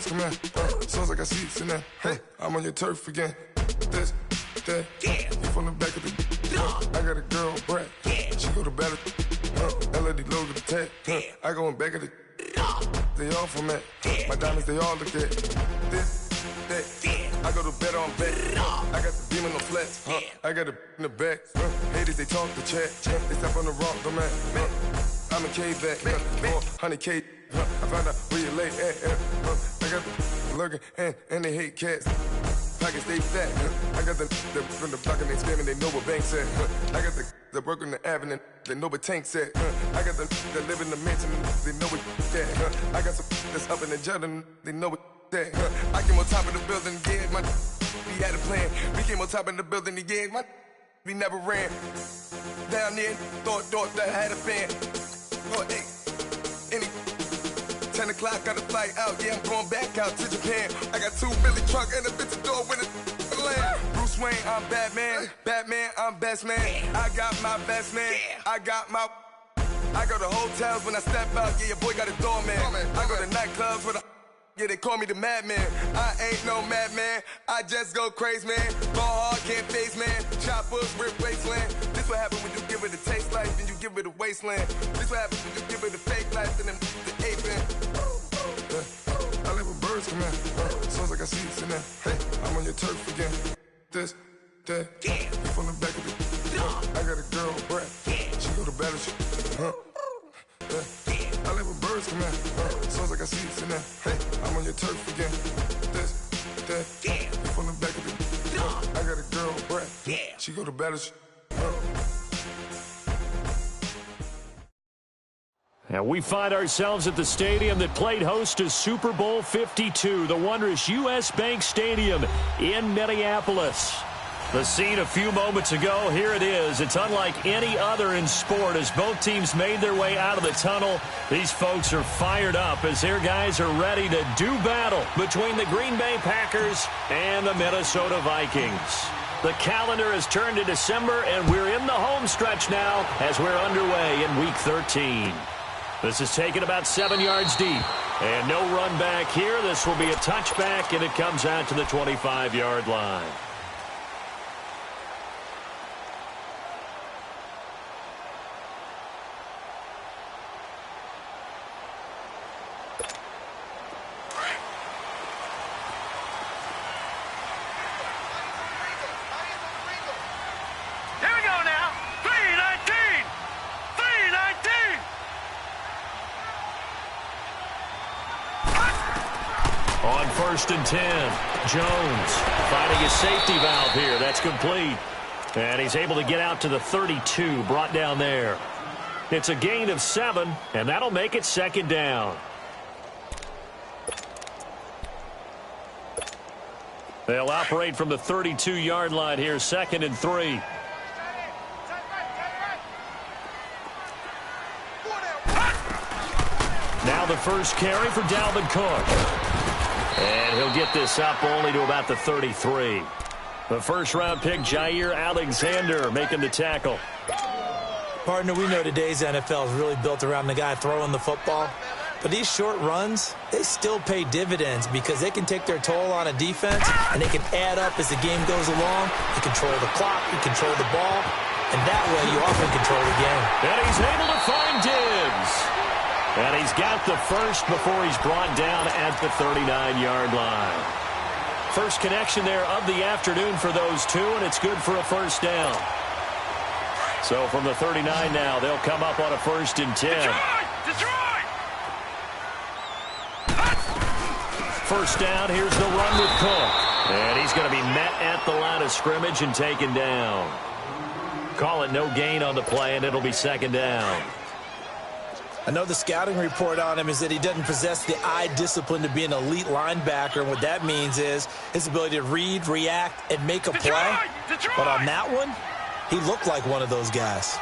birds come in. Sounds like I see seats in there. Hey, I'm on your turf again. This, that, you from the back of the. I got a girl, Brad. She go to battle. LED logo the tag. I go in back of the. They all from that. My diamonds, they all look at. This, that. I go to bed on bed. I got the beam in the flats. I got the in the back. Haters, they talk the chat. They step on the rock, the man. I'm a K-back. 400K. I found out where you lay at. I got the lurking and they hate cats. Pockets stay fat. I got the from the block and they scamming. They know what banks at. I got the work on the avenue. They know what tanks at. I got the live in the mansion. They know what that. I got some that's up in the Jordan. They know what that. I came on top of the building again. We had a plan. We came on top of the building again. We never ran. Down there, thought that I had a fan. Oh, hey, 10 o'clock, got a flight out. Yeah, I'm going back out to Japan. I got 2 Billy truck and a bitch door with a land. Bruce Wayne, I'm Batman. Batman, I'm best man. I got my best man. I got my. I go to hotels when I step out. Yeah, your boy got a doorman. I go to nightclubs with a. Yeah, they call me the madman. I ain't no madman. I just go crazy, man. Ball hard, can't face, man. Choppers, rip wasteland. This what happens when you give it a taste life, then you give it a wasteland. This what happens when you give it a fake life, then the ape in. I live with birds come in. Sounds like I see seats in there. Hey, I'm on your turf again. This, that, you from the back of the. I got a girl, Brad. She go to battle. I live with birds come in. Sounds like I see seats in there. Hey, I'm on your turf again. This, that, you from the back of the. I got a girl, Brad. She go to battle. And we find ourselves at the stadium that played host to Super Bowl 52, the wondrous U.S. Bank Stadium in Minneapolis. The scene a few moments ago, here it is. It's unlike any other in sport as both teams made their way out of the tunnel. These folks are fired up as their guys are ready to do battle between the Green Bay Packers and the Minnesota Vikings. The calendar has turned to December, and we're in the home stretch now as we're underway in Week 13. This is taken about 7 yards deep. And no run back here. This will be a touchback, and it comes out to the 25-yard line. On 1st and 10, Jones finding his safety valve here. That's complete. And he's able to get out to the 32, brought down there. It's a gain of 7, and that'll make it 2nd down. They'll operate from the 32-yard line here, 2nd and 3. Now the first carry for Dalvin Cook. And he'll get this up only to about the 33. The first-round pick, Jair Alexander, making the tackle. Partner, we know today's NFL is really built around the guy throwing the football. But these short runs, they still pay dividends because they can take their toll on a defense, and they can add up as the game goes along. You control the clock, you control the ball, and that way you often control the game. And he's able to find Diggs. And he's got the first before he's brought down at the 39-yard line. First connection there of the afternoon for those two, and it's good for a first down. So from the 39 now, they'll come up on a 1st and 10. Detroit! First down, here's the run with Cook. And he's going to be met at the line of scrimmage and taken down. Call it no gain on the play, and it'll be 2nd down. I know the scouting report on him is that he doesn't possess the eye discipline to be an elite linebacker. And what that means is his ability to read, react, and make a play. But on that one, he looked like one of those guys.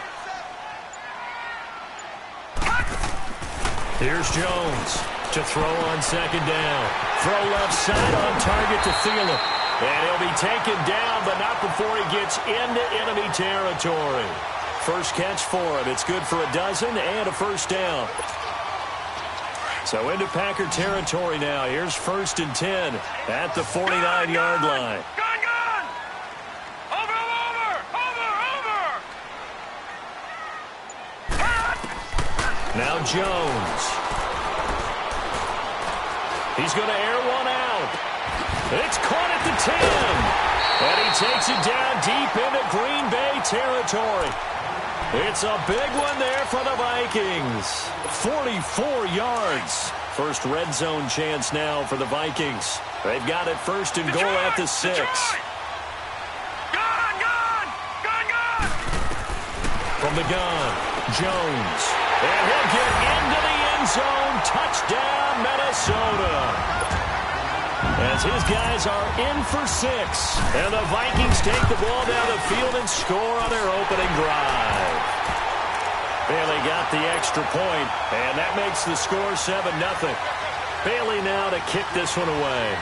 Here's Jones to throw on 2nd down. Throw left side on target to Thielen. And he'll be taken down, but not before he gets into enemy territory. First catch for him. It's good for a dozen and a first down. So into Packer territory now. Here's 1st and 10 at the 49-yard line. Gun! Over! Now Jones. He's going to air one out. It's caught at the 10. And he takes it down deep into Green Bay territory. It's a big one there for the Vikings. 44 yards. First red zone chance now for the Vikings. They've got it 1st and goal at the 6. Gun! From the gun, Jones. And he'll get into the end zone. Touchdown, Minnesota. As his guys are in for 6. And the Vikings take the ball down the field and score on their opening drive. Bailey got the extra point, and that makes the score 7-0. Bailey now to kick this one away.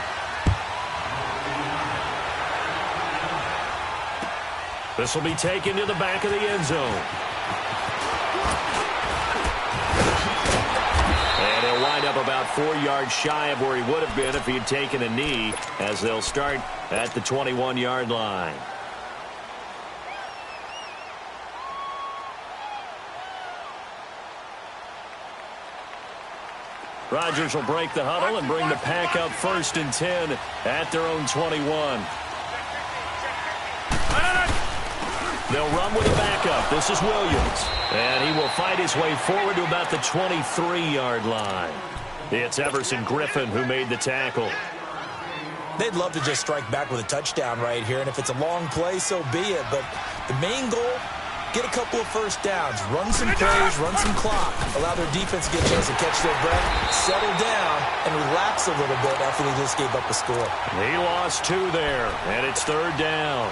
This will be taken to the back of the end zone. And he'll wind up about 4 yards shy of where he would have been if he had taken a knee, as they'll start at the 21-yard line. Rodgers will break the huddle and bring the pack up 1st and 10 at their own 21. They'll run with a backup. This is Williams. And he will fight his way forward to about the 23-yard line. It's Everson Griffin who made the tackle. They'd love to just strike back with a touchdown right here, and if it's a long play, so be it. But the main goal, get a couple of first downs, run some plays, run some clock, allow their defense to get a chance to catch their breath, settle down, and relax a little bit after they just gave up a score. He lost 2 there, and it's 3rd down.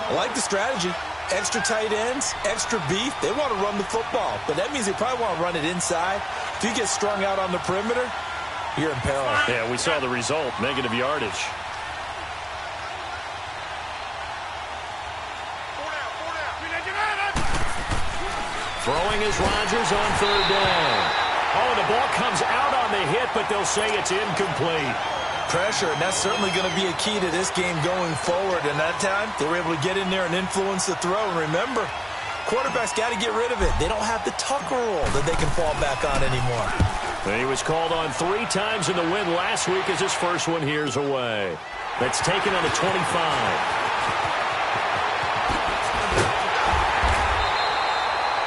I like the strategy. Extra tight ends, extra beef. They want to run the football, but that means they probably want to run it inside. If you get strung out on the perimeter, you're in peril. Yeah, we saw the result, negative yardage. Throwing is Rodgers on 3rd down. Oh, the ball comes out on the hit, but they'll say it's incomplete. Pressure, and that's certainly going to be a key to this game going forward. And that time, they were able to get in there and influence the throw. And remember, quarterbacks got to get rid of it. They don't have the Tucker rule that they can fall back on anymore. He was called on 3 times in the win last week as his first one here's away. That's taken on the 25.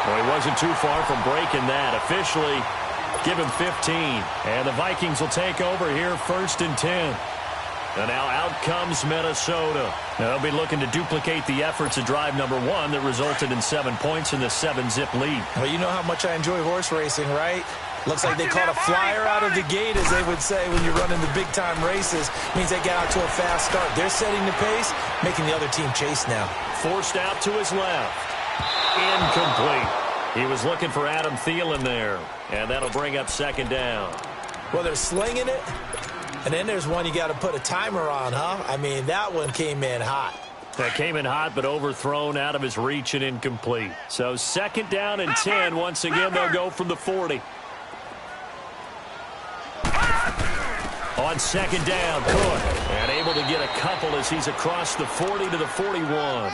Well, he wasn't too far from breaking that. Officially, give him 15. And the Vikings will take over here 1st and 10. And now out comes Minnesota. They'll be looking to duplicate the efforts of drive number 1 that resulted in 7 points in the 7-zip lead. Well, you know how much I enjoy horse racing, right? Looks like they caught a flyer out of the gate, as they would say when you're running the big-time races. Means they get out to a fast start. They're setting the pace, making the other team chase now. Forced out to his left. Incomplete. He was looking for Adam Thielen there, and that'll bring up 2nd down. Well, they're slinging it, and then there's one you got to put a timer on, huh? I mean, that one came in hot. That came in hot, but overthrown out of his reach and incomplete. So 2nd down and 10. Once again, they'll go from the 40. On 2nd down, Cook, and able to get a couple as he's across the 40 to the 41.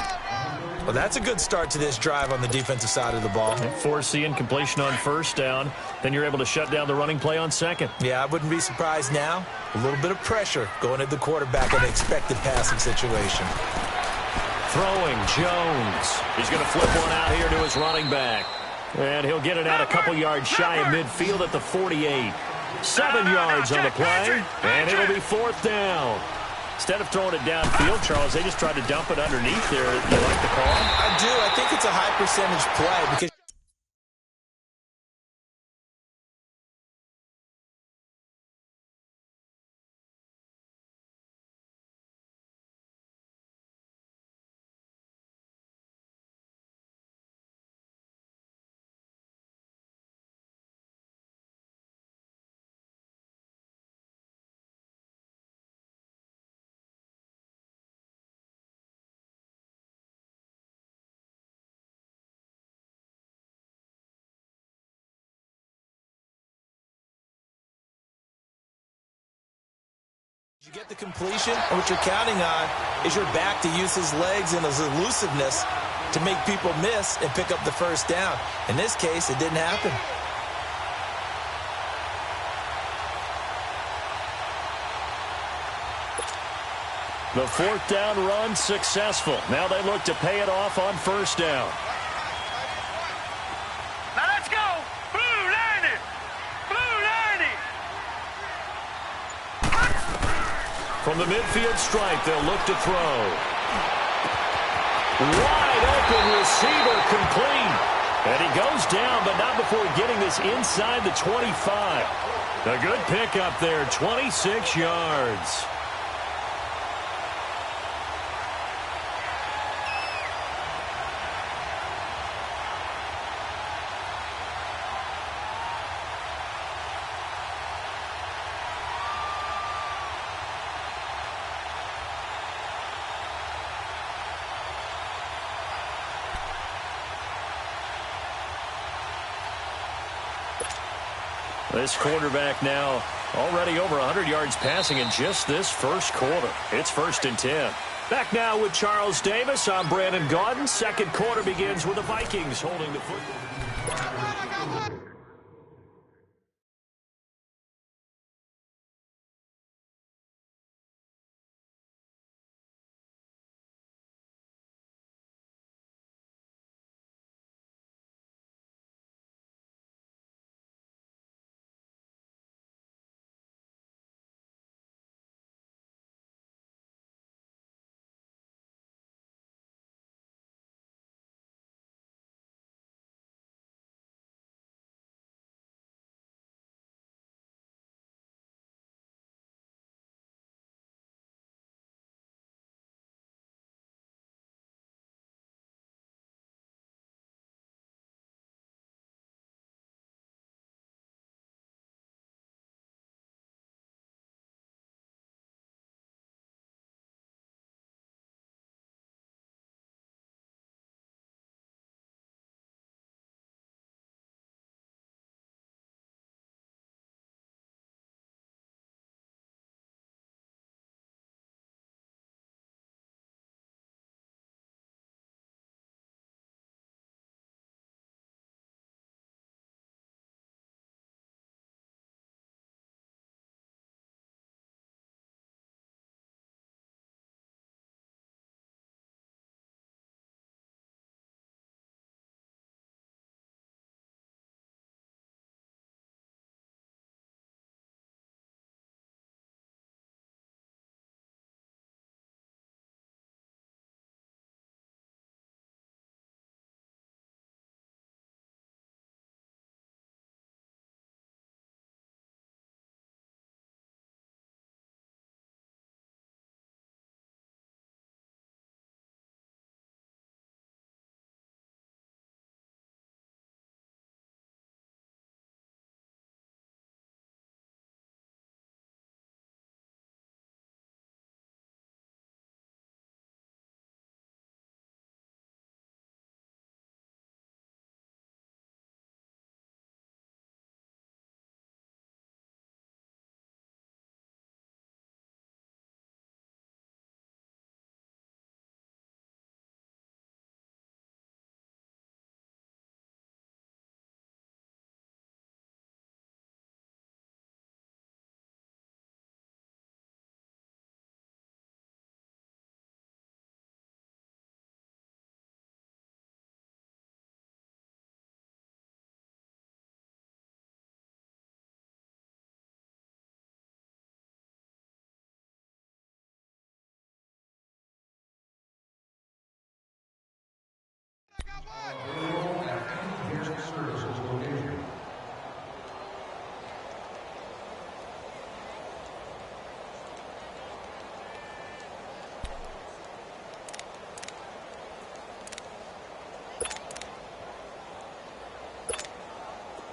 Well, that's a good start to this drive on the defensive side of the ball. Force the incompletion on 1st down. Then you're able to shut down the running play on 2nd. Yeah, I wouldn't be surprised now. A little bit of pressure going at the quarterback in an expected passing situation. Throwing, Jones. He's going to flip one out here to his running back. And he'll get it out a couple yards shy of midfield at the 48. 7 yards on the play, and it'll be 4th down. Instead of throwing it downfield, Charles, they just tried to dump it underneath there. You like the call? I do. I think it's a high percentage play because You get the completion, and what you're counting on is your back to use his legs and his elusiveness to make people miss and pick up the first down. In this case, it didn't happen. The fourth down run successful. Now they look to pay it off on first down. Now let's go. Blue Lanny. Blue Lanny. From the midfield stripe, they'll look to throw. Wide open receiver complete. And he goes down, but not before getting this inside the 25. A good pickup there, 26 yards. This quarterback now already over 100 yards passing in just this first quarter. It's 1st and 10. Back now with Charles Davis. I'm Brandon Gaudin. Second quarter begins with the Vikings holding the football.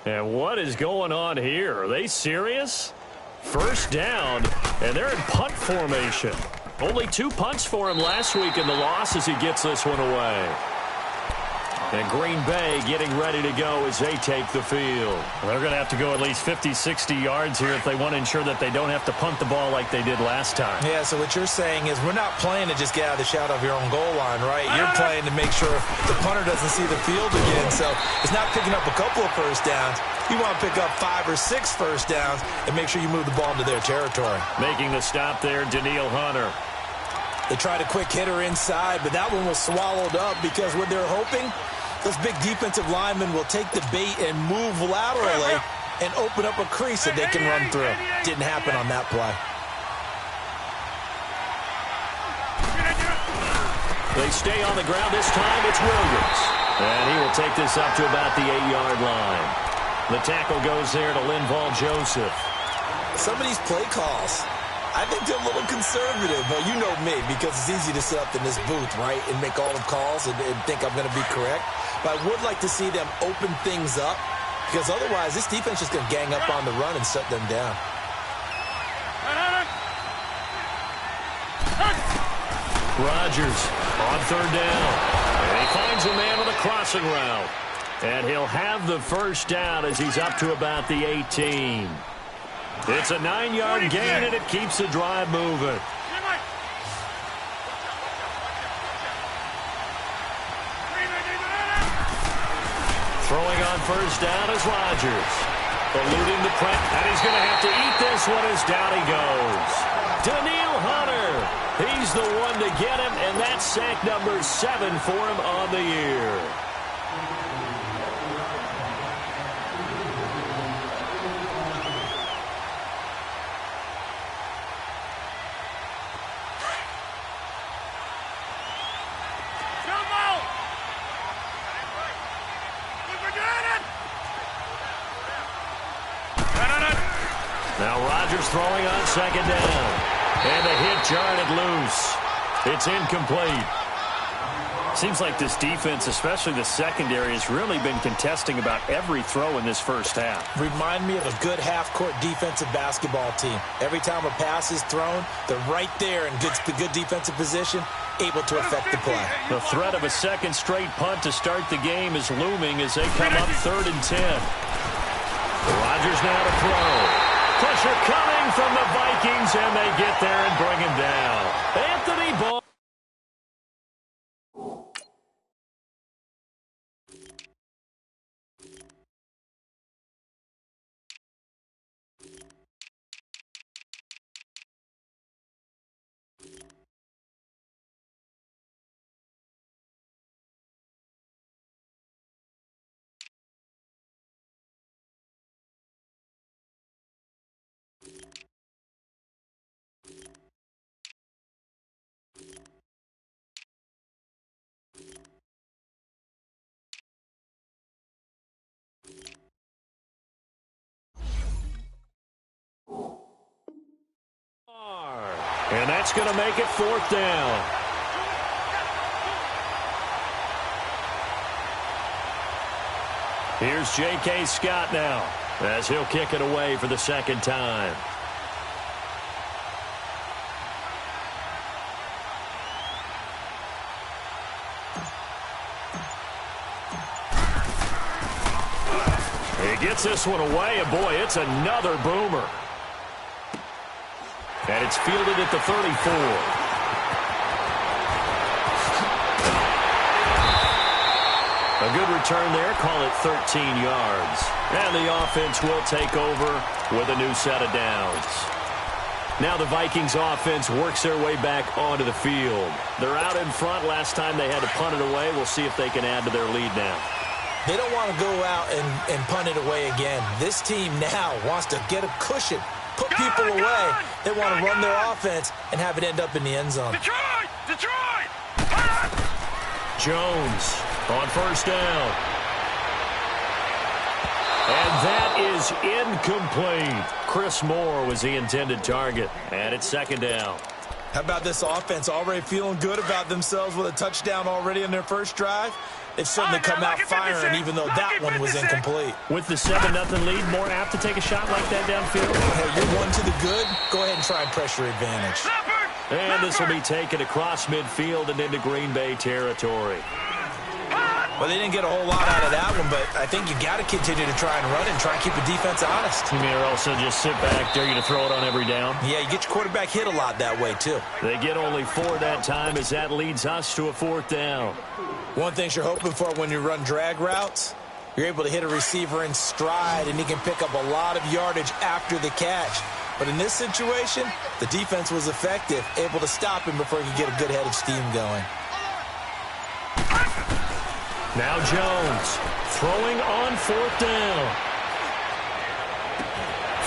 And what is going on here? Are they serious? First down, and they're in punt formation. Only 2 punts for him last week in the loss as he gets this one away. And Green Bay getting ready to go as they take the field. They're going to have to go at least 50, 60 yards here if they want to ensure that they don't have to punt the ball like they did last time. Yeah, so what you're saying is we're not playing to just get out of the shadow of your own goal line, right? You're playing to make sure the punter doesn't see the field again. So it's not picking up a couple of first downs. You want to pick up 5 or 6 first downs and make sure you move the ball into their territory. Making the stop there, Danielle Hunter. They tried a quick hitter inside, but that one was swallowed up because what they're hoping, those big defensive linemen will take the bait and move laterally and open up a crease that they can run through. Didn't happen on that play. They stay on the ground. This time it's Williams. And he will take this up to about the 8-yard line. The tackle goes there to Linval Joseph. Some of these play calls, I think they're a little conservative, but you know me, because it's easy to sit up in this booth, right, and make all the calls and think I'm going to be correct. But I would like to see them open things up, because otherwise this defense is going to gang up on the run and shut them down. Rodgers on third down. And he finds a man with a crossing route. And he'll have the first down as he's up to about the 18. It's a 9-yard gain, and it keeps the drive moving. Throwing on first down is Rodgers. Eluding the press, and he's going to have to eat this one as down he goes. Danielle Hunter, he's the one to get him, and that's sack number 7 for him on the year. Now Rodgers throwing on second down. And the hit jarred it loose. It's incomplete. Seems like this defense, especially the secondary, has really been contesting about every throw in this first half. Remind me of a good half-court defensive basketball team. Every time a pass is thrown, they're right there in good defensive position, able to affect the play. The threat of a second straight punt to start the game is looming as they come up 3rd and 10. Rodgers now to throw. Pressure coming from the Vikings, and they get there and bring him down. Anthony Ball. And that's going to make it 4th down. Here's J.K. Scott now as he'll kick it away for the second time. He gets this one away, and boy, it's another boomer. And it's fielded at the 34. A good return there, call it 13 yards. And the offense will take over with a new set of downs. Now the Vikings offense works their way back onto the field. They're out in front. Last time they had to punt it away. We'll see if they can add to their lead now. They don't want to go out and punt it away again. This team now wants to get a cushion, put people away. They want to run their offense and have it end up in the end zone. Detroit! Detroit! Jones on first down. And that is incomplete. Chris Moore was the intended target. And it's second down. How about this offense already feeling good about themselves with a touchdown already in their first drive? They've certainly come out firing, even though that one was incomplete. With the 7-0 lead, more apt to take a shot like that downfield? Hey, you're one to the good. Go ahead and try and pressure advantage. And this will be taken across midfield and into Green Bay territory. Well, they didn't get a whole lot out of that one, but I think you got to continue to try and run and try and keep the defense honest. You mean also just sit back, dare you to throw it on every down? Yeah, you get your quarterback hit a lot that way, too. They get only 4 that time as that leads us to a 4th down. One thing you're hoping for when you run drag routes, you're able to hit a receiver in stride, and he can pick up a lot of yardage after the catch. But in this situation, the defense was effective, able to stop him before he could get a good head of steam going. Now Jones throwing on 4th down.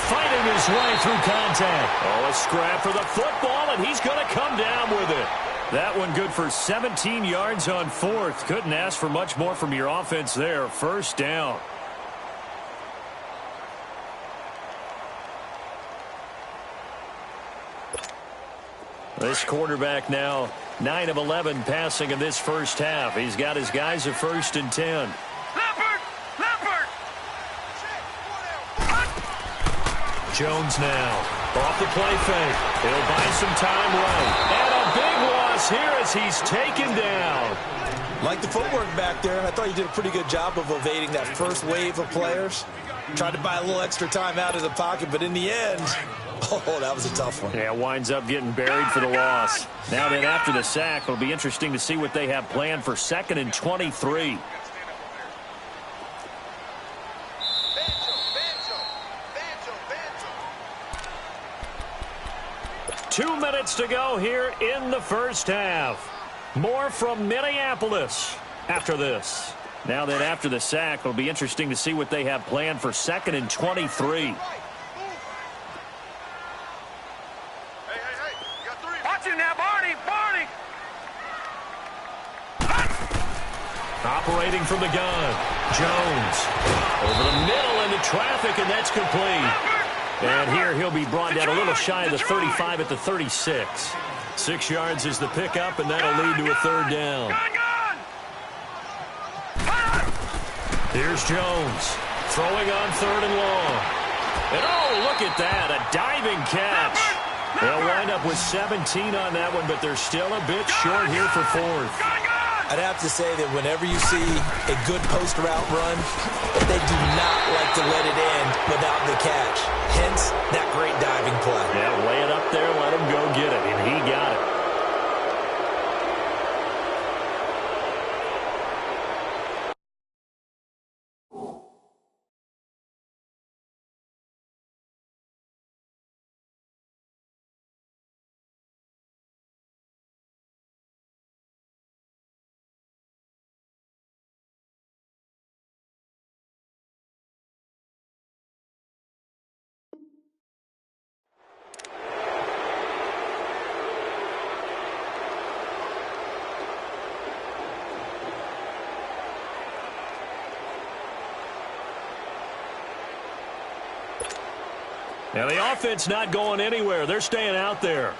Fighting his way through contact. Oh, a scrap for the football, and he's going to come down with it. That one good for 17 yards on 4th. Couldn't ask for much more from your offense there. 1st down. This quarterback now 9 of 11 passing in this first half. He's got his guys at 1st and 10. Leopard! Jones now off the play fake. He'll buy some time right. And a big loss here as he's taken down. Like the footwork back there, I thought you did a pretty good job of evading that first wave of players. Tried to buy a little extra time out of the pocket, but in the end, oh, that was a tough one. Yeah, winds up getting buried for the loss. Now that after the sack, it'll be interesting to see what they have planned for 2nd and 23. Two minutes to go here in the first half. More from Minneapolis after this. Now that after the sack, it'll be interesting to see what they have planned for 2nd and 23. Watch it now, Barney! Operating from the gun. Jones over the middle into traffic, and that's complete. And here he'll be brought down a little shy of the 35 at the 36. 6 yards is the pickup, and that'll lead to a 3rd down. Here's Jones throwing on 3rd and long. And oh, look at that, a diving catch. They'll wind up with 17 on that one, but they're still a bit short here for 4th. I'd have to say that whenever you see a good post route run, they do not like to let it end without the catch. Hence, that great diving play. Yeah, lay it up there, let him go get it, and he got it. Now the offense not going anywhere. They're staying out there.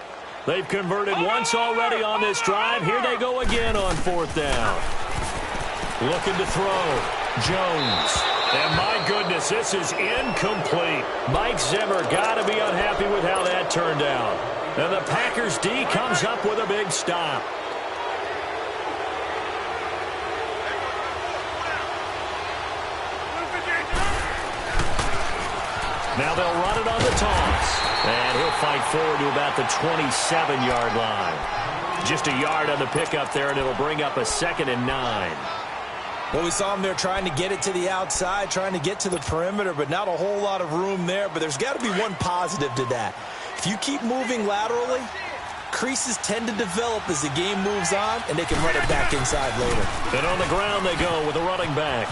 They've converted once already on this drive. Here they go again on 4th down. Looking to throw. Jones. And my goodness, this is incomplete. Mike Zimmer got to be unhappy with how that turned out. And the Packers D comes up with a big stop. Now they'll run it on the toss. And he'll fight forward to about the 27-yard line. Just a yard on the pickup there, and it'll bring up a 2nd and 9. Well, we saw him there trying to get it to the outside, trying to get to the perimeter, but not a whole lot of room there. But there's got to be one positive to that. If you keep moving laterally, creases tend to develop as the game moves on, and they can run it back inside later. And on the ground they go with a running back.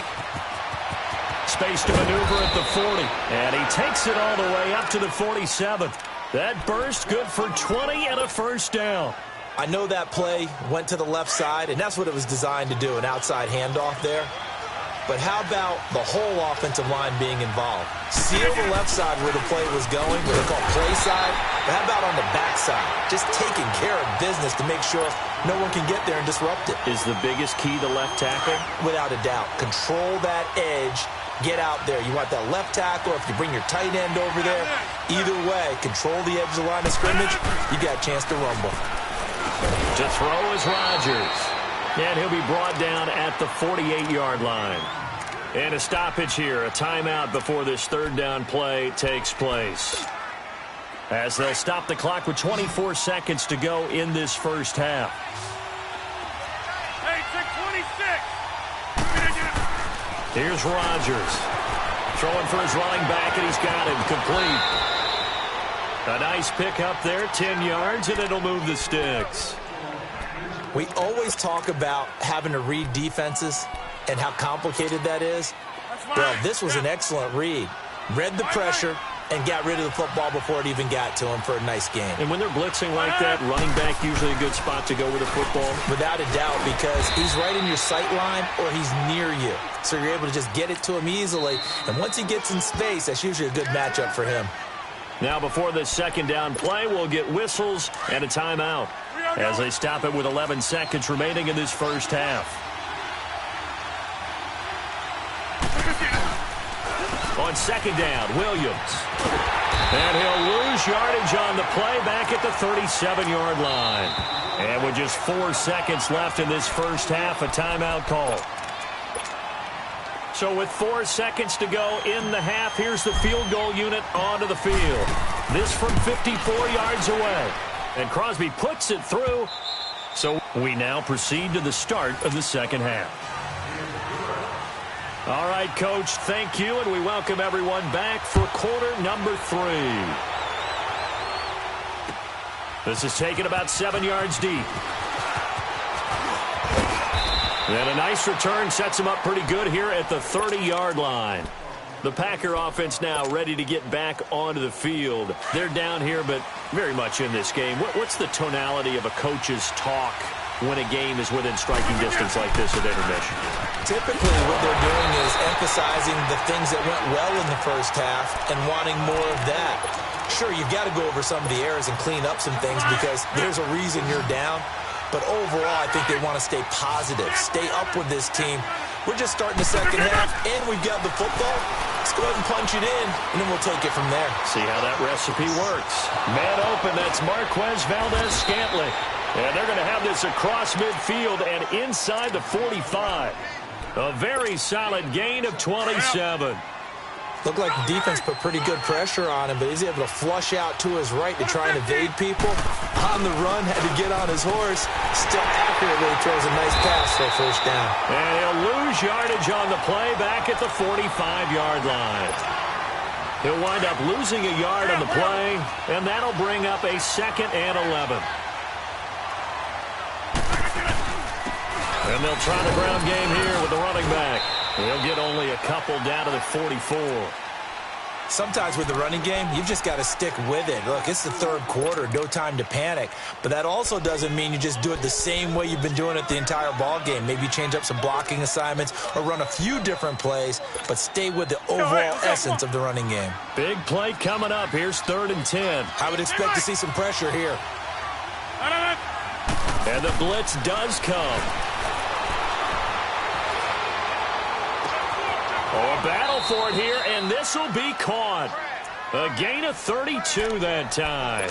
Space to maneuver at the 40. And he takes it all the way up to the 47. That burst good for 20 and a 1st down. I know that play went to the left side, and that's what it was designed to do, an outside handoff there. But how about the whole offensive line being involved? Seal the left side where the play was going, what they call play side. But how about on the back side? Just taking care of business to make sure no one can get there and disrupt it. Is the biggest key the left tackle? Without a doubt. Control that edge. Get out there. You want that left tackle, if you bring your tight end over there. Either way, control the edge of the line of scrimmage. You got a chance to rumble. To throw is Rodgers. And he'll be brought down at the 48-yard line. And a stoppage here, a timeout before this third down play takes place. As they'll stop the clock with 24 seconds to go in this first half. Hey, 626. Here's Rodgers. Throwing for his running back, and he's got him complete. A nice pick up there, 10 yards, and it'll move the sticks. We always talk about having to read defenses and how complicated that is. Well, this was an excellent read. Read the pressure and got rid of the football before it even got to him for a nice game. And when they're blitzing like that, running back usually a good spot to go with the football? Without a doubt, because he's right in your sight line or he's near you. So you're able to just get it to him easily. And once he gets in space, that's usually a good matchup for him. Now before this second down play, we'll get whistles and a timeout as they stop it with 11 seconds remaining in this first half. On second down, Williams. And he'll lose yardage on the play back at the 37-yard line. And with just 4 seconds left in this first half, a timeout call. So with 4 seconds to go in the half, here's the field goal unit onto the field. This from 54 yards away. And Crosby puts it through. So we now proceed to the start of the second half. All right, Coach, thank you, and we welcome everyone back for quarter number 3. This is taken about 7 yards deep. And a nice return sets them up pretty good here at the 30-yard line. The Packer offense now ready to get back onto the field. They're down here, but very much in this game. What's the tonality of a coach's talk when a game is within striking distance like this at intermission? Typically, what they're doing is emphasizing the things that went well in the first half and wanting more of that. Sure, you've got to go over some of the errors and clean up some things because there's a reason you're down. But overall, I think they want to stay positive, stay up with this team. We're just starting the second half, and we've got the football. Let's go ahead and punch it in, and then we'll take it from there. See how that recipe works. Man open, that's Marquez Valdez-Scantling. And they're going to have this across midfield and inside the 45. A very solid gain of 27. Looked like the defense put pretty good pressure on him, but he's able to flush out to his right to try and evade people. On the run, had to get on his horse. Still accurately throws a nice pass for a first down. And he'll lose yardage on the play back at the 45-yard line. He'll wind up losing a yard on the play, and that'll bring up a 2nd and 11. And they'll try the ground game here with the running back. He'll get only a couple down to the 44. Sometimes with the running game, you've just got to stick with it. Look, it's the third quarter, no time to panic. But that also doesn't mean you just do it the same way you've been doing it the entire ball game. Maybe change up some blocking assignments or run a few different plays, but stay with the overall essence of the running game. Big play coming up. Here's 3rd and 10. I would expect to see some pressure here. And the blitz does come. Oh, a battle for it here, and this will be caught. A gain of 32 that time.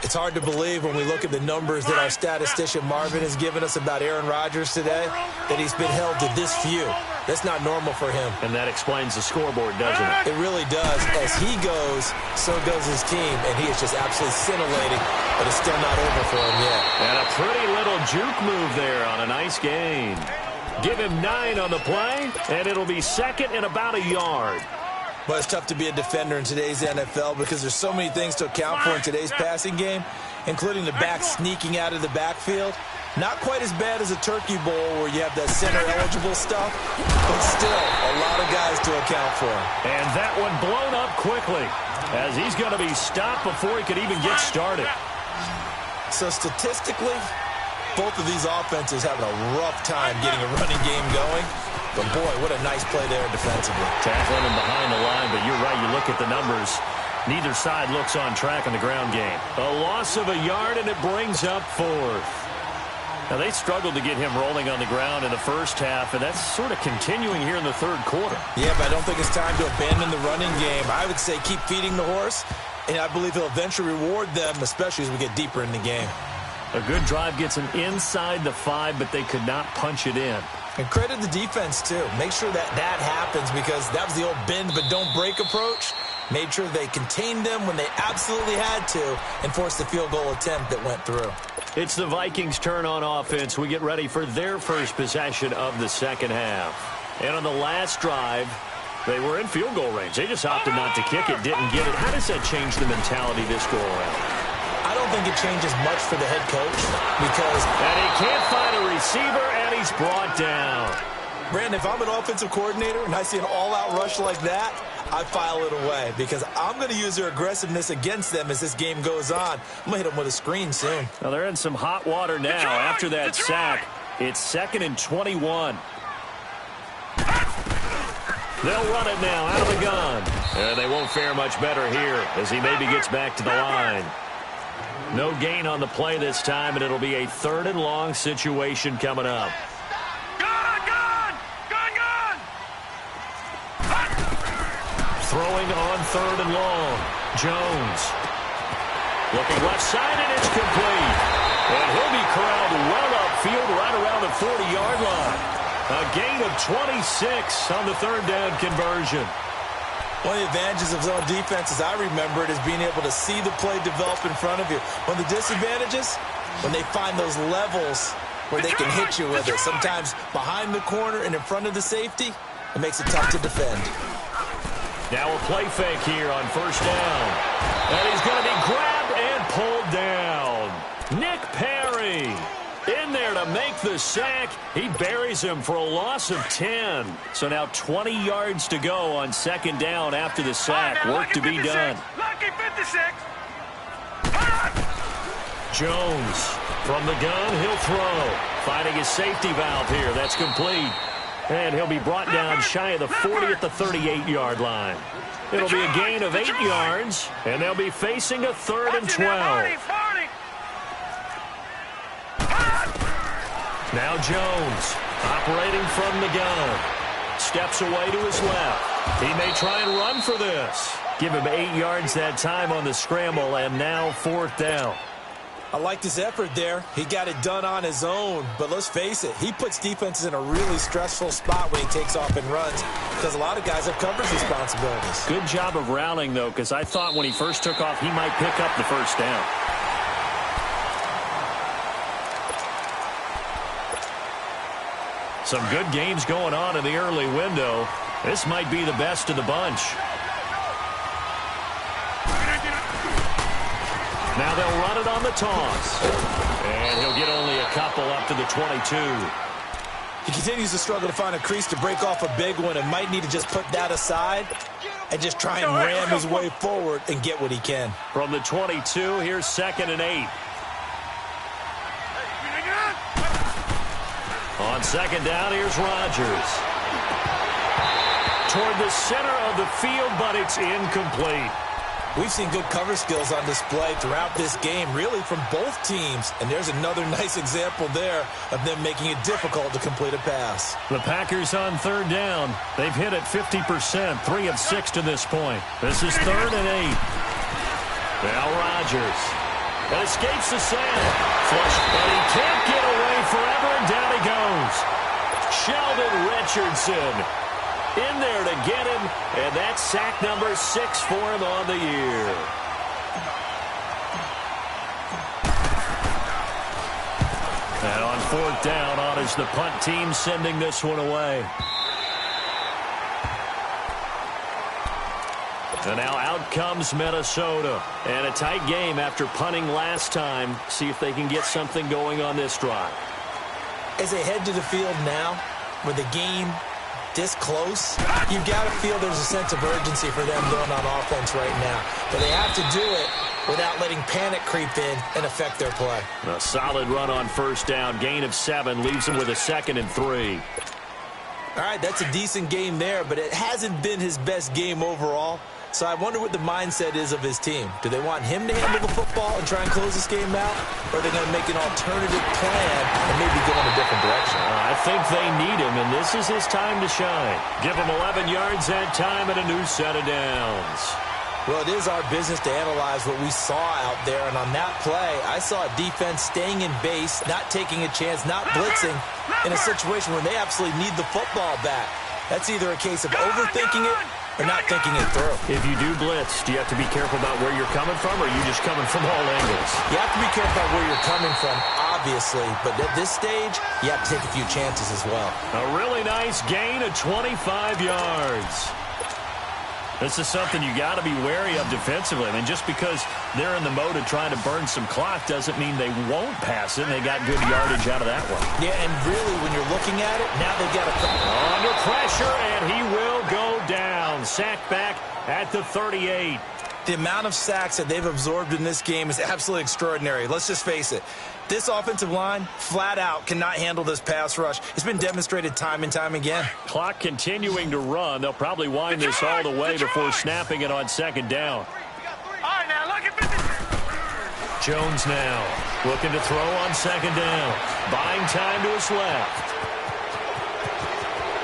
It's hard to believe when we look at the numbers that our statistician Marvin has given us about Aaron Rodgers today, that he's been held to this few. That's not normal for him. And that explains the scoreboard, doesn't it? It really does. As he goes, so goes his team, and he is just absolutely scintillating, but it's still not over for him yet. And a pretty little juke move there on a nice gain. Give him 9 on the play, and it'll be 2nd and about a yard. But it's tough to be a defender in today's NFL because there's so many things to account for in today's passing game, including the back sneaking out of the backfield. Not quite as bad as a turkey bowl where you have that center-eligible stuff, but still a lot of guys to account for. And that one blown up quickly as he's going to be stopped before he could even get started. So statistically, both of these offenses having a rough time getting a running game going. But, boy, what a nice play there defensively. Tackling him behind the line, but you're right. You look at the numbers. Neither side looks on track in the ground game. A loss of a yard, and it brings up 4th. Now, they struggled to get him rolling on the ground in the first half, and that's sort of continuing here in the third quarter. Yeah, but I don't think it's time to abandon the running game. I would say keep feeding the horse, and I believe he'll eventually reward them, especially as we get deeper in the game. A good drive gets them inside the 5, but they could not punch it in. And credit the defense, too. Make sure that happens, because that was the old bend but don't break approach. Made sure they contained them when they absolutely had to and forced the field goal attempt that went through. It's the Vikings' turn on offense. We get ready for their first possession of the second half. And on the last drive, they were in field goal range. They just opted not to kick it, didn't get it. How does that change the mentality this go around? I don't think it changes much for the head coach because... And he can't find a receiver, and he's brought down. Brandon, if I'm an offensive coordinator and I see an all-out rush like that, I file it away because I'm going to use their aggressiveness against them as this game goes on. I'm going to hit them with a screen soon. Well, they're in some hot water now. After that sack, it's 2nd and 21. They'll run it now out of the gun. And they won't fare much better here as he maybe gets back to the line. No gain on the play this time, and it'll be a 3rd and long situation coming up. Throwing on 3rd and long. Jones. Looking left side, and it's complete. And he'll be corralled well upfield right around the 40-yard line. A gain of 26 on the 3rd down conversion. One of the advantages of zone defense, as I remember it, is being able to see the play develop in front of you. One of the disadvantages, when they find those levels where they can hit you with it. Sometimes behind the corner and in front of the safety, it makes it tough to defend. Now a play fake here on 1st down. And he's going to be grabbed and pulled down. Nick Perry in there to make the sack. He buries him for a loss of 10. So now 20 yards to go on 2nd down after the sack. Work to be done. Lucky 56. Jones from the gun. He'll throw. Finding his safety valve here. That's complete. And he'll be brought down shy of the 40 at the 38-yard line. It'll be a gain of 8 yards, and they'll be facing a 3rd and 12. Now Jones, operating from the gun. Steps away to his left. He may try and run for this. Give him 8 yards that time on the scramble, and now 4th down. I liked his effort there. He got it done on his own. But let's face it, he puts defenses in a really stressful spot when he takes off and runs because a lot of guys have coverage responsibilities. Good job of rallying, though, because I thought when he first took off, he might pick up the 1st down. Some good games going on in the early window. This might be the best of the bunch. Now they'll run it on the toss. And he'll get only a couple up to the 22. He continues to struggle to find a crease to break off a big one and might need to just put that aside and just try and ram his way forward and get what he can. From the 22, here's 2nd and 8. On 2nd down, here's Rodgers. Toward the center of the field, but it's incomplete. We've seen good cover skills on display throughout this game, really from both teams. And there's another nice example there of them making it difficult to complete a pass. The Packers on 3rd down. They've hit it 50%, 3 of 6 to this point. This is 3rd and 8. Now Rodgers. And escapes the sack. Flush, but he can't get away forever, and down he goes. Sheldon Richardson in there to get him, and that's sack number 6 for him on the year. And on 4th down, on is the punt team sending this one away. And now out comes Minnesota. And a tight game after punting last time. See if they can get something going on this drive. As they head to the field now, with the game this close, you've got to feel there's a sense of urgency for them going on offense right now. But they have to do it without letting panic creep in and affect their play. A solid run on 1st down. Gain of 7 leaves them with a 2nd and 3. All right, that's a decent game there, but it hasn't been his best game overall. So I wonder what the mindset is of his team. Do they want him to handle the football and try and close this game out? Or are they going to make an alternative plan and maybe go in a different direction? I think they need him, and this is his time to shine. Give him 11 yards that time and a new set of downs. Well, it is our business to analyze what we saw out there, and on that play, I saw a defense staying in base, not taking a chance, not blitzing in a situation where they absolutely need the football back. That's either a case of overthinking it or not thinking it through. If you do blitz, do you have to be careful about where you're coming from, or are you just coming from all angles? You have to be careful about where you're coming from, obviously, but at this stage, you have to take a few chances as well. A really nice gain of 25 yards. This is something you got to be wary of defensively. I mean, just because they're in the mode of trying to burn some clock doesn't mean they won't pass it. They got good yardage out of that one. Yeah, and really, when you're looking at it, now they've got to... Under pressure, and he will go down. Sacked back at the 38. The amount of sacks that they've absorbed in this game is absolutely extraordinary. Let's just face it. This offensive line, flat out, cannot handle this pass rush. It's been demonstrated time and time again. Clock continuing to run. They'll probably wind this all the way before snapping it on second down. All right, now, look at this. Jones now looking to throw on second down. Buying time to his left.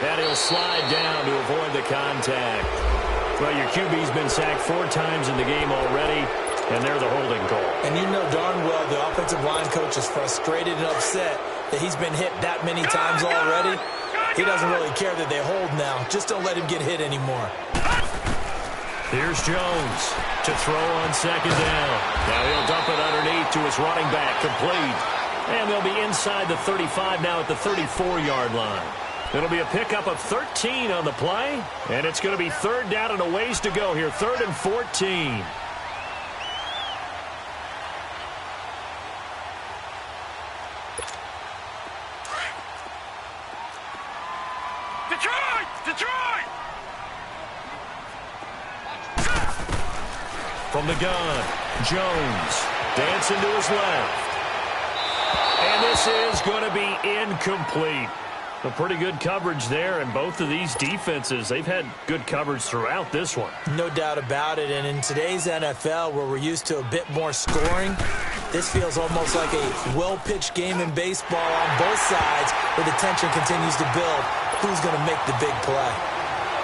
And he'll slide down to avoid the contact. Well, your QB's been sacked 4 times in the game already, and they're the holding call. And you know darn well the offensive line coach is frustrated and upset that he's been hit that many times already. He doesn't really care that they hold now. Just don't let him get hit anymore. Here's Jones to throw on second down. Now he'll dump it underneath to his running back, complete. And they'll be inside the 35 now at the 34-yard line. It'll be a pickup of 13 on the play, and it's going to be third down and a ways to go here, 3rd and 14. Detroit! From the gun, Jones dancing to his left. And this is going to be incomplete. A pretty good coverage there, and both of these defenses, they've had good coverage throughout this one. No doubt about it, and in today's NFL, where we're used to a bit more scoring, this feels almost like a well-pitched game in baseball on both sides, where the tension continues to build. Who's going to make the big play?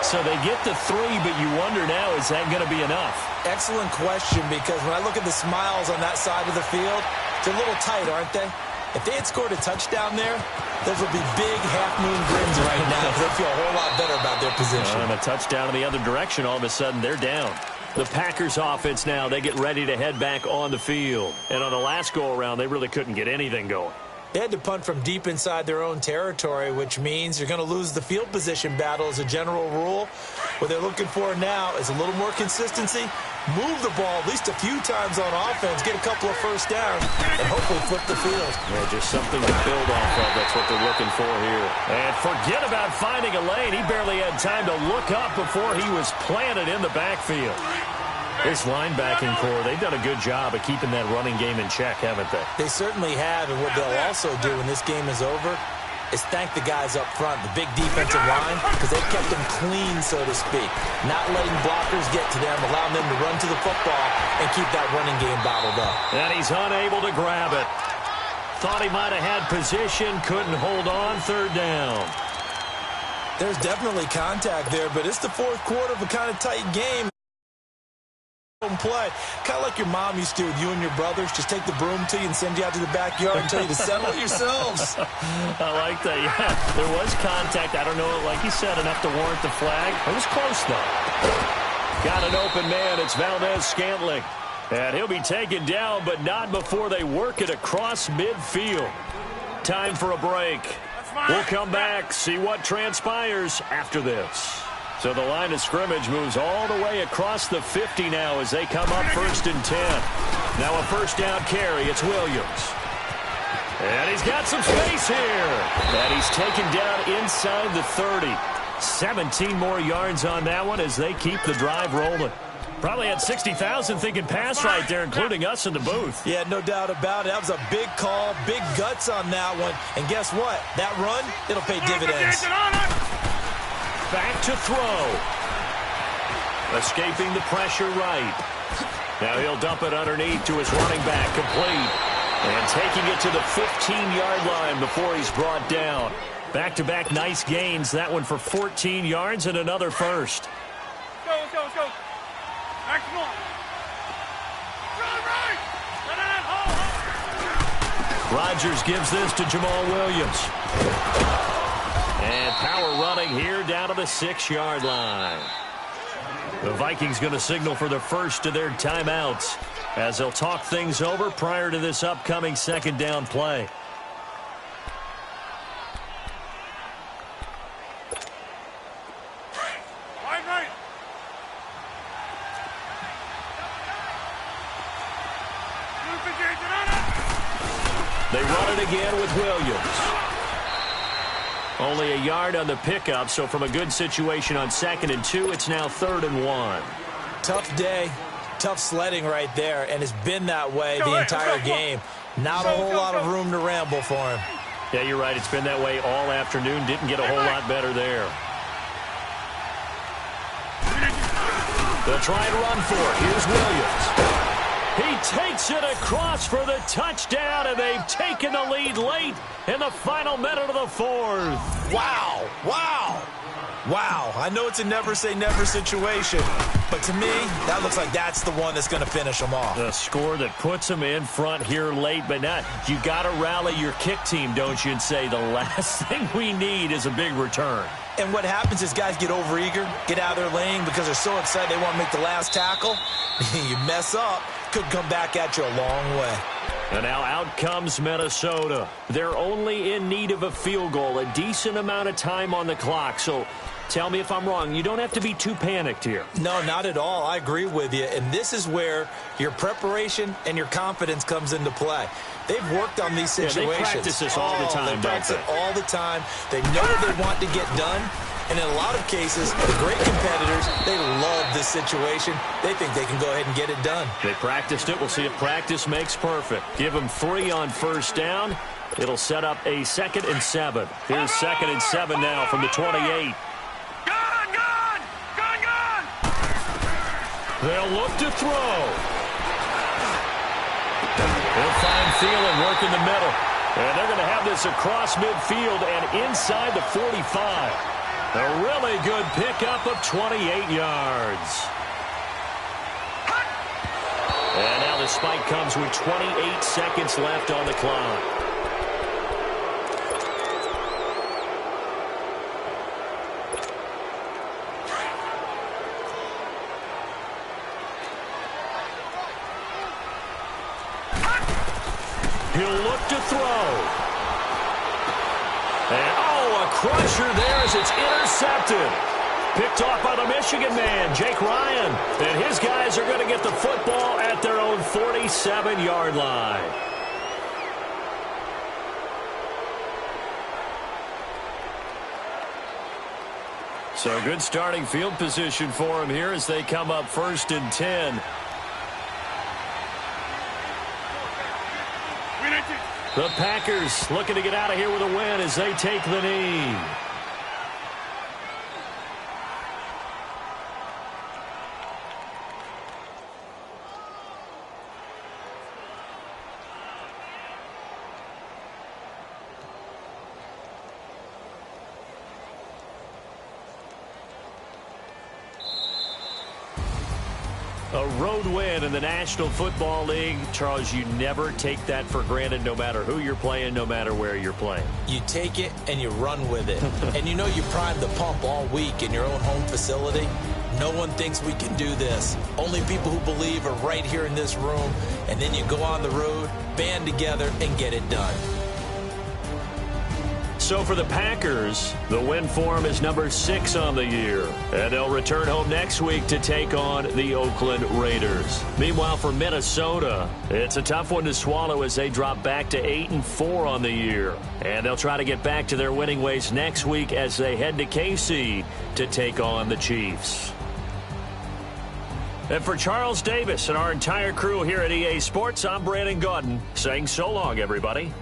So they get the 3, but you wonder now, is that going to be enough? Excellent question, because when I look at the smiles on that side of the field, they're a little tight, aren't they? If they had scored a touchdown there, those would be big half-moon grins right now because they feel a whole lot better about their position. And a touchdown in the other direction, all of a sudden they're down. The Packers offense now, they get ready to head back on the field. And on the last go-around, they really couldn't get anything going. They had to punt from deep inside their own territory, which means you're going to lose the field position battle as a general rule. What they're looking for now is a little more consistency, move the ball at least a few times on offense, get a couple of first downs, and hopefully flip the field. Yeah, just something to build off of. That's what they're looking for here. And forget about finding a lane. He barely had time to look up before he was planted in the backfield. This linebacking core, they've done a good job of keeping that running game in check, haven't they? They certainly have, and what they'll also do when this game is over is thank the guys up front, the big defensive line, because they've kept them clean, so to speak. Not letting blockers get to them, allowing them to run to the football and keep that running game bottled up. And he's unable to grab it. Thought he might have had position, couldn't hold on, 3rd down. There's definitely contact there, but it's the 4th quarter of a kind of tight game. Play. Kind of like your mom used to with you and your brothers. Just take the broom to you and send you out to the backyard and tell you to settle it yourselves. I like that. Yeah, there was contact. I don't know, like you said, enough to warrant the flag. It was close, though. Got an open man. It's Valdez-Scantling. And he'll be taken down, but not before they work it across midfield. Time for a break. We'll come back, see what transpires after this. So the line of scrimmage moves all the way across the 50 now as they come up 1st and 10. Now a first down carry. It's Williams. And he's got some space here. And he's taken down inside the 30. 17 more yards on that one as they keep the drive rolling. Probably had 60,000 thinking pass right there, including us in the booth. Yeah, no doubt about it. That was a big call, big guts on that one. And guess what? That run, it'll pay dividends. Back to throw. Escaping the pressure right. Now he'll dump it underneath to his running back, complete. And taking it to the 15-yard line before he's brought down. Back-to-back nice gains. That one for 14 yards and another first. Let's go. Rodgers gives this to Jamal Williams. And power running here down to the 6-yard line. The Vikings going to signal for the first of their timeouts as they'll talk things over prior to this upcoming second down play. They run it again with Williams. Only a yard on the pickup, so from a good situation on 2nd and 2, it's now 3rd and 1. Tough day, tough sledding right there, and it's been that way the entire game. Not a whole lot of room to ramble for him. Yeah, you're right. It's been that way all afternoon. Didn't get a whole lot better there. They'll try and run for it. Here's Williams. He takes it across for the touchdown, and they've taken the lead late in the final minute of the 4th. Wow, wow, wow. I know it's a never-say-never situation, but to me, that looks like that's the one that's going to finish them off. The score that puts them in front here late, but not. You got to rally your kick team, don't you, and say the last thing we need is a big return. And what happens is guys get overeager, get out of their lane because they're so excited they want to make the last tackle. You mess up, could come back at you a long way. And now out comes Minnesota. They're only in need of a field goal, a decent amount of time on the clock. So tell me if I'm wrong. You don't have to be too panicked here. No, not at all. I agree with you. And this is where your preparation and your confidence comes into play. They've worked on these situations. Yeah, they practice this all the time, They practice it all the time. They know what they want to get done. And in a lot of cases, the great competitors, they love this situation. They think they can go ahead and get it done. They practiced it. We'll see if practice makes perfect. Give them 3 on first down. It'll set up a 2nd and 7. Here's 2nd and 7 now from the 28. They'll look to throw. They'll find Thielen work in the middle. And they're going to have this across midfield and inside the 45. A really good pickup of 28 yards. And now the spike comes with 28 seconds left on the clock. He'll look to throw. And, a crusher there as it's intercepted. Picked off by the Michigan man, Jake Ryan. And his guys are going to get the football at their own 47-yard line. So good starting field position for them here as they come up 1st and 10. The Packers looking to get out of here with a win as they take the knee. A road win in the National Football League. Charles, you never take that for granted no matter who you're playing, no matter where you're playing. You take it and you run with it. And you know you primed the pump all week in your own home facility. No one thinks we can do this. Only people who believe are right here in this room. And then you go on the road, band together, and get it done. So for the Packers, the win form is number 6 on the year. And they'll return home next week to take on the Oakland Raiders. Meanwhile, for Minnesota, it's a tough one to swallow as they drop back to 8-4 on the year. And they'll try to get back to their winning ways next week as they head to KC to take on the Chiefs. And for Charles Davis and our entire crew here at EA Sports, I'm Brandon Gaudin saying so long, everybody.